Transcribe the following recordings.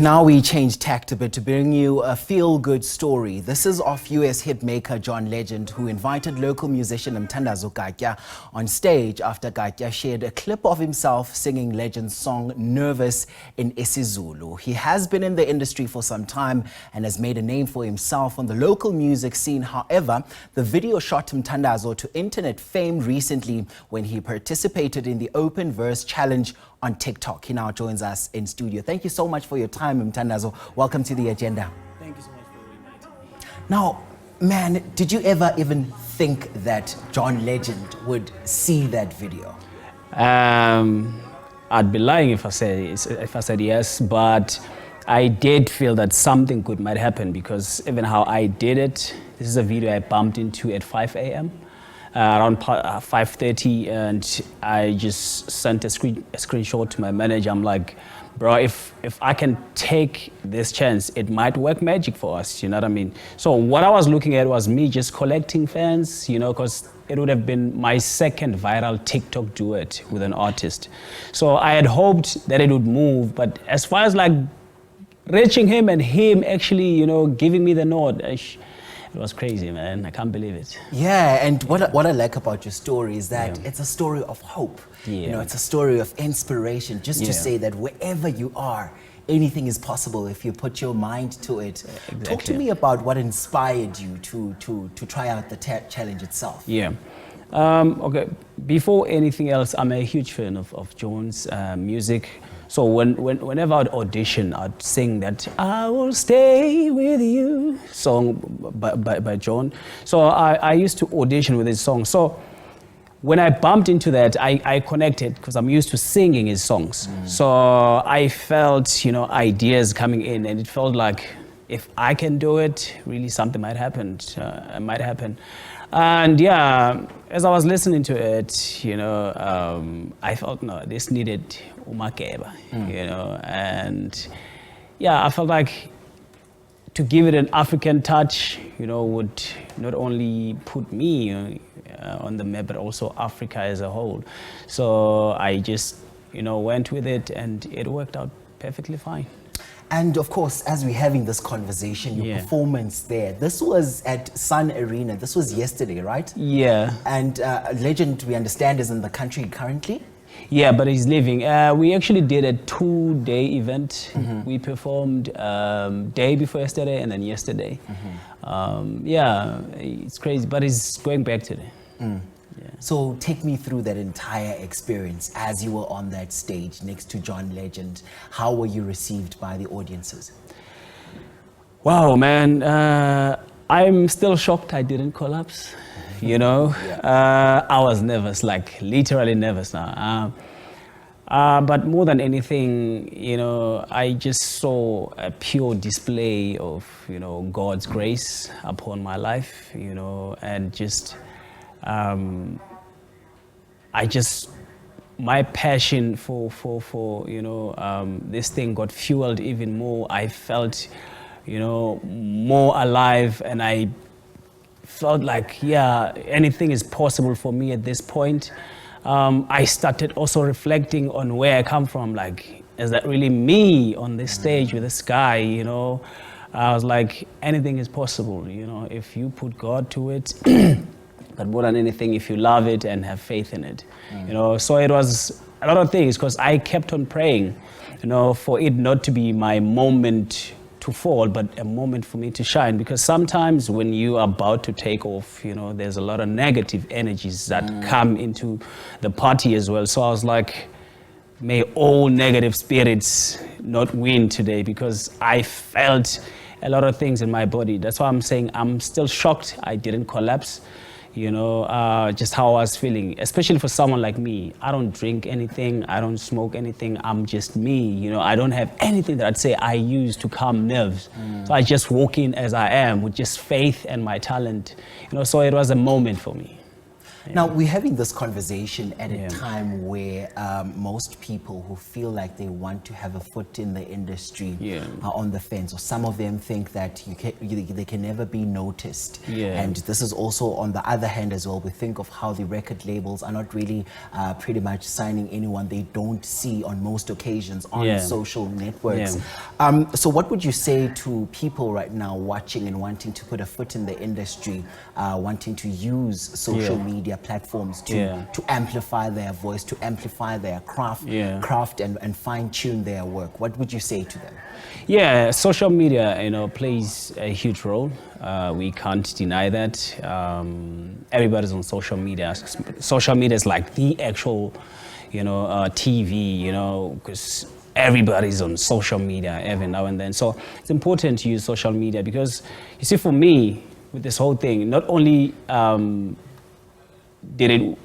Now we change tact a bit to bring you a feel-good story. This is of US hitmaker John Legend, who invited local musician Mthandazo Gatya on stage after Gatya shared a clip of himself singing Legend's song Nervous in isiZulu. He has been in the industry for some time and has made a name for himself on the local music scene. However, the video shot Mthandazo to internet fame recently when he participated in the Open Verse Challenge on TikTok. He now joins us in studio. Thank you so much for your time, Mthandazo. Welcome to the agenda. Thank you so much for inviting me. Now, man, did you ever even think that John Legend would see that video? I'd be lying if I said yes, but I did feel that something good might happen because even how I did it, this is a video I bumped into at 5 a.m. Around 5:30, and I just sent a screenshot to my manager. I'm like, bro, if I can take this chance, it might work magic for us, you know what I mean? So what I was looking at was me just collecting fans, you know, because it would have been my second viral TikTok duet with an artist. So I had hoped that it would move, but as far as like reaching him and him actually, you know, giving me the nod, it was crazy, man. I can't believe it. Yeah, and what I like about your story is that it's a story of hope. Yeah. You know, it's a story of inspiration, just to say that wherever you are, anything is possible if you put your mind to it. Exactly. Talk to me about what inspired you to try out the challenge itself. Yeah. Okay, before anything else, I'm a huge fan of John's music. So whenever I'd audition, I'd sing that "I Will Stay With You" song by John. So I used to audition with his song. So when I bumped into that, I connected because I'm used to singing his songs. So I felt, you know, ideas coming in, and it felt like if I can do it, really something might happen. And yeah, as I was listening to it, you know, I felt, no, this needed umakeba, you know, and yeah, I felt like to give it an African touch, you know, would not only put me on the map, but also Africa as a whole. So I just, you know, went with it, and it worked out perfectly fine. And of course, as we're having this conversation, your performance there, this was at Sun Arena. This was yesterday, right? Yeah. And Legend, we understand, is in the country currently? Yeah, but he's leaving. We actually did a 2-day event. We performed day before yesterday and then yesterday. Yeah, it's crazy, but he's going back today. Yeah. So take me through that entire experience as you were on that stage next to John Legend. How were you received by the audiences? Wow, man. I'm still shocked I didn't collapse, you know. I was nervous, like literally nervous now. But more than anything, you know, I just saw a pure display of, you know, God's grace upon my life, you know, and just my passion for you know, this thing got fueled even more. I felt, you know, more alive, and I felt like, yeah, anything is possible for me at this point. I started also reflecting on where I come from, like, is that really me on this stage with this guy, you know? I was like, anything is possible, you know, if you put God to it. But more than anything, if you love it and have faith in it, you know. So it was a lot of things, because I kept on praying, you know, for it not to be my moment to fall, but a moment for me to shine. Because sometimes when you are about to take off, you know, there's a lot of negative energies that come into the party as well. So I was like, may all negative spirits not win today, because I felt a lot of things in my body. That's why I'm saying I'm still shocked I didn't collapse. You know, just how I was feeling, especially for someone like me. I don't drink anything, I don't smoke anything, I'm just me, you know. I don't have anything that I'd say I use to calm nerves. So I just walk in as I am with just faith and my talent, you know. So it was a moment for me. Now, we're having this conversation at Yeah. a time where most people who feel like they want to have a foot in the industry Yeah. are on the fence, or some of them think that they can never be noticed. Yeah. And this is also on the other hand as well. We think of how the record labels are not really pretty much signing anyone they don't see on most occasions on Yeah. social networks. Yeah. So what would you say to people right now watching and wanting to put a foot in the industry, wanting to use social Yeah. media platforms to, Yeah. to amplify their voice, to amplify their Yeah. craft and fine-tune their work? What would you say to them? Yeah, social media, plays a huge role. We can't deny that. Everybody's on social media. Social media is like the actual, TV, because everybody's on social media every now and then. So it's important to use social media because, you see, for me, with this whole thing, not only did it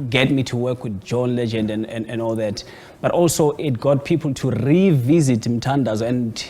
get me to work with John Legend and all that, but also it got people to revisit Mthandazo and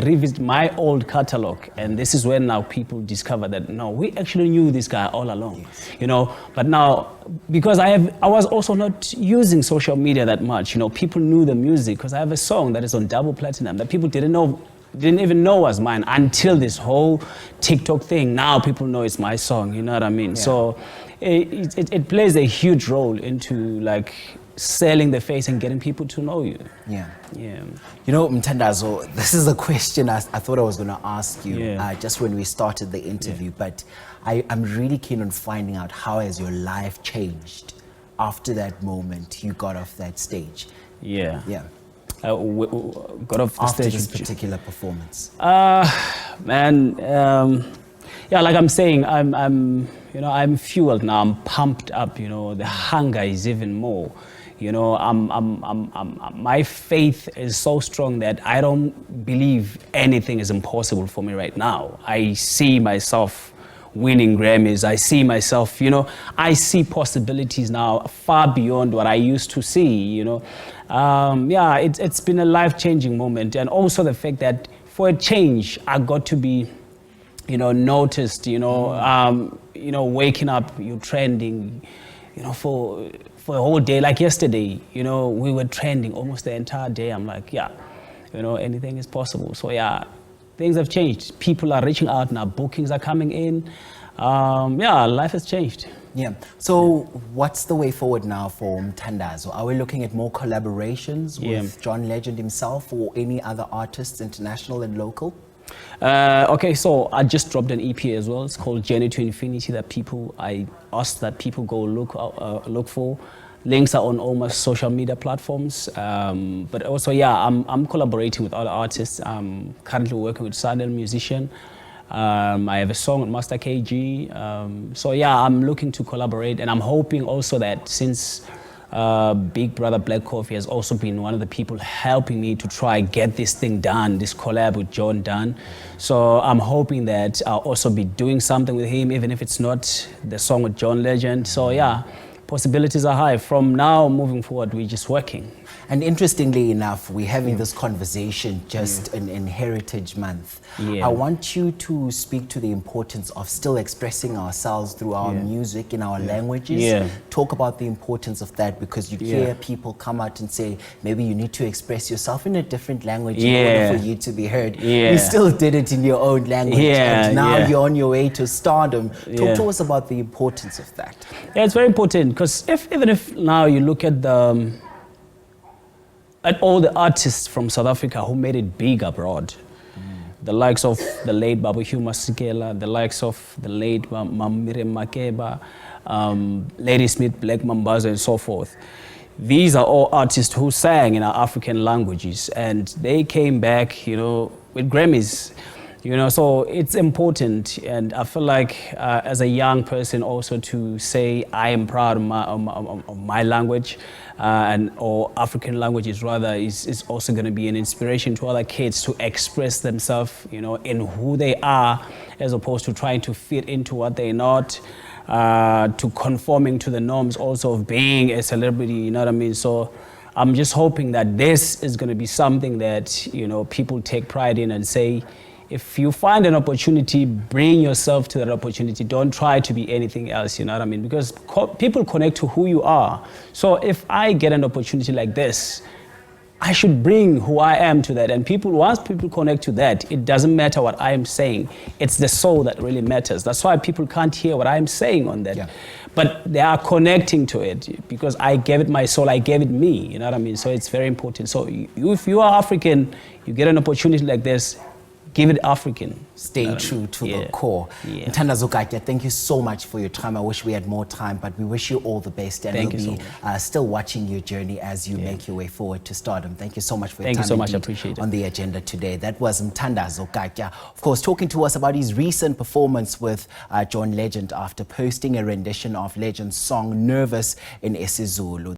revisit my old catalog. And this is when now people discover that no, we actually knew this guy all along. Yes. But now because I was also not using social media that much. People knew the music because I have a song that is on double platinum that people didn't even know was mine until this whole TikTok thing. Now people know it's my song, you know what I mean? Yeah. So it plays a huge role into like selling the face and getting people to know you. Yeah. Yeah. Mthandazo, this is a question I thought I was going to ask you just when we started the interview, but I'm really keen on finding out how has your life changed after that moment you got off that stage? Yeah. Yeah. Got off the after stage this particular performance? Man, like I'm saying, I'm fueled now. I'm pumped up. The hunger is even more. My faith is so strong that I don't believe anything is impossible for me right now. I see myself winning Grammys. I see myself, I see possibilities now far beyond what I used to see, it's been a life-changing moment. And also the fact that for a change, I got to be, noticed, waking up, you're trending, for a whole day. Like yesterday, we were trending almost the entire day. I'm like, anything is possible. So things have changed. People are reaching out now. Bookings are coming in. Life has changed. Yeah. So what's the way forward now for Mthandazo? Are we looking at more collaborations with John Legend himself or any other artists, international and local? Okay, so I just dropped an EP as well. It's called Journey to Infinity I asked that people go look for. Links are on all my social media platforms. But also, I'm collaborating with other artists. I'm currently working with Southern musician. I have a song with Master KG. I'm looking to collaborate, and I'm hoping also that since Big Brother Black Coffee has also been one of the people helping me to try get this thing done, this collab with John done. So I'm hoping that I'll also be doing something with him, even if it's not the song with John Legend. So possibilities are high. From now moving forward, we're just working. And interestingly enough, we're having this conversation just in Heritage Month. Yeah. I want you to speak to the importance of still expressing ourselves through our music in our languages. Yeah. Talk about the importance of that, because you hear people come out and say, maybe you need to express yourself in a different language in order for you to be heard. You still did it in your own language, and now you're on your way to stardom. Talk to us about the importance of that. Yeah, it's very important, because even if now you look at all the artists from South Africa who made it big abroad, the likes of the late Babu Hugh Masekela, the likes of the late Miriam Makeba, Lady Smith, Black Mambazo, and so forth. These are all artists who sang in our African languages, and they came back, with Grammys. So it's important, and I feel like as a young person also to say I am proud of my language, or African languages rather, is also going to be an inspiration to other kids to express themselves, in who they are, as opposed to trying to fit into what they're not, to conforming to the norms also of being a celebrity, you know what I mean? So I'm just hoping that this is going to be something that, people take pride in and say, if you find an opportunity, bring yourself to that opportunity. Don't try to be anything else, you know what I mean? Because people connect to who you are. So if I get an opportunity like this, I should bring who I am to that. And once people connect to that, it doesn't matter what I am saying. It's the soul that really matters. That's why people can't hear what I'm saying on that. Yeah. But they are connecting to it because I gave it my soul, I gave it me, you know what I mean? So it's very important. So if you are African, you get an opportunity like this, give it African. Stay true to the core. Yeah. Mthandazo Gatya, thank you so much for your time. I wish we had more time, but we wish you all the best. And we'll be still watching your journey as you make your way forward to stardom. Thank you so much for your time. Thank you so much, I appreciate it. On the agenda today. That was Mthandazo Gatya, of course, talking to us about his recent performance with John Legend after posting a rendition of Legend's song Nervous in isiZulu.